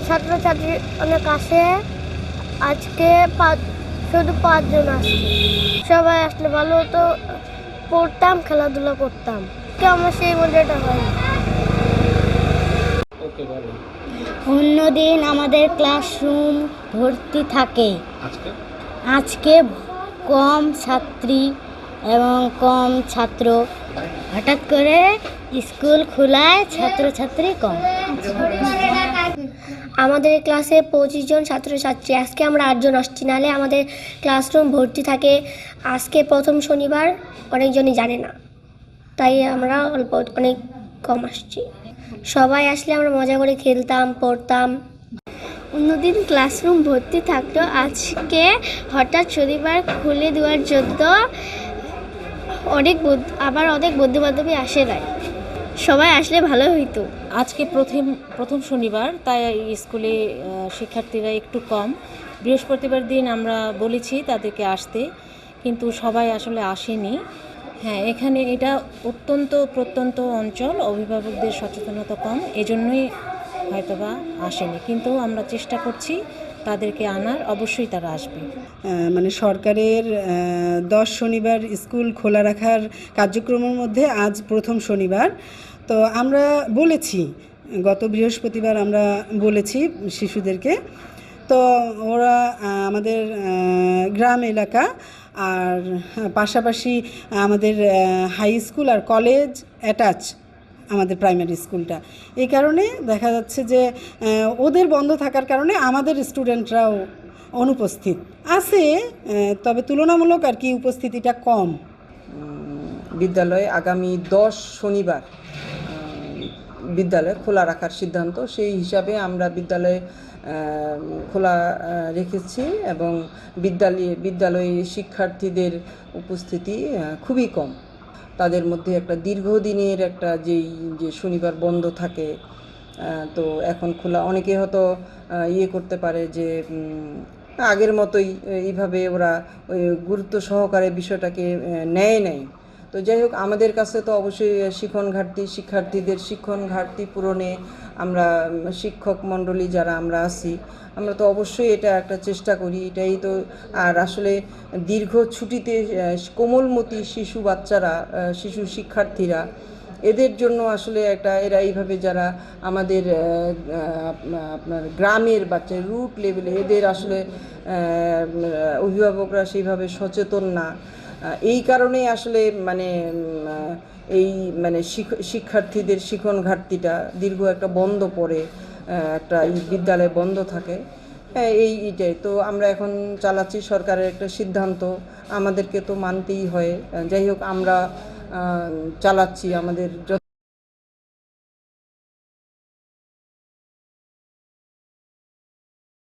ছাত্রছাত্রী অনেক আসে। আজকে শুধু 5 জন আসছে। সবাই আসলে ভালো হতো, পড়তাম, খেলাধুলা করতাম। আমার সেই মজাটা হয়। অন্যদিন আমাদের ক্লাসরুম ভর্তি থাকে। আজকে কম ছাত্রী এবং কম ছাত্র। হঠাৎ করে স্কুল খোলায় ছাত্রছাত্রী কম। আমাদের ক্লাসে 25 জন ছাত্রছাত্রী, আজকে আমরা 8 জন আসছি, নাহলে আমাদের ক্লাসরুম ভর্তি থাকে। আজকে প্রথম শনিবার, অনেকজনই জানে না, তাই আমরা অনেক কম আসছি। সবাই আসলে আমরা মজা করে খেলতাম, পড়তাম। অন্যদিন ক্লাসরুম ভর্তি থাকতো, আজকে হঠাৎ শনিবার খুলে দেওয়ার জন্য অনেক বন্ধু বান্ধবী আসে নাই। সবাই আসলে ভালো হইতো। আজকে প্রথম শনিবার, তাই স্কুলে শিক্ষার্থীরা একটু কম। বৃহস্পতিবার দিন আমরা বলেছি তাদেরকে আসতে, কিন্তু সবাই আসলে আসেনি। হ্যাঁ, এখানে এটা প্রত্যন্ত অঞ্চল, অভিভাবকদের সচেতনতা কম, এজন্যই হয়তোবা আসেনি, কিন্তু আমরা চেষ্টা করছি তাদেরকে আনার। অবশ্যই তারা আসবে। মানে সরকারের 10 শনিবার স্কুল খোলা রাখার কার্যক্রমের মধ্যে আজ প্রথম শনিবার। তো আমরা বলেছি, গত বৃহস্পতিবার আমরা বলেছি শিশুদেরকে, তো ওরা আমাদের গ্রাম এলাকা আর পাশাপাশি আমাদের হাই স্কুল আর কলেজ অ্যাটাচ আমাদের প্রাইমারি স্কুলটা। এই কারণে দেখা যাচ্ছে যে ওদের বন্ধ থাকার কারণে আমাদের স্টুডেন্টরাও অনুপস্থিত আছে, তবে তুলনামূলক আর কি উপস্থিতিটা কম। বিদ্যালয়ে আগামী 10 শনিবার বিদ্যালয় খোলা রাখার সিদ্ধান্ত, সেই হিসাবে আমরা বিদ্যালয়ে খোলা রেখেছি এবং বিদ্যালয়ে শিক্ষার্থীদের উপস্থিতি খুবই কম। তাদের মধ্যে একটা দীর্ঘদিনের একটা যে শনিবার বন্ধ থাকে, তো এখন খোলা, অনেকে হয়তো করতে পারে যে আগের মতোই এইভাবে ওরা ওই গুরুত্ব সহকারে বিষয়টাকে নেয় নাই। তো যাই হোক, আমাদের কাছে তো অবশ্যই শিক্ষার্থীদের শিক্ষণ ঘাটতি পূরণে আমরা শিক্ষক মণ্ডলী যারা আমরা আছি, আমরা তো অবশ্যই এটা একটা চেষ্টা করি, এটাই তো। আর আসলে দীর্ঘ ছুটিতে কোমলমতি শিশু শিক্ষার্থীরা, এদের জন্য আসলে এরা এইভাবে যারা আমাদের আপনার গ্রামের বাচ্চা, রুট লেভেলে, এদের আসলে অভিভাবকরা সেইভাবে সচেতন না। এই কারণেই আসলে শিক্ষার্থীদের শিক্ষণ ঘাটতিটা দীর্ঘ একটা বন্ধ পড়ে, একটা বিদ্যালয় বন্ধ থাকে। এইটাই তো আমরা এখন চালাচ্ছি, সরকারের একটা সিদ্ধান্ত, আমাদেরকে তো মানতেই হয়। যাই হোক, আমরা চালাচ্ছি আমাদের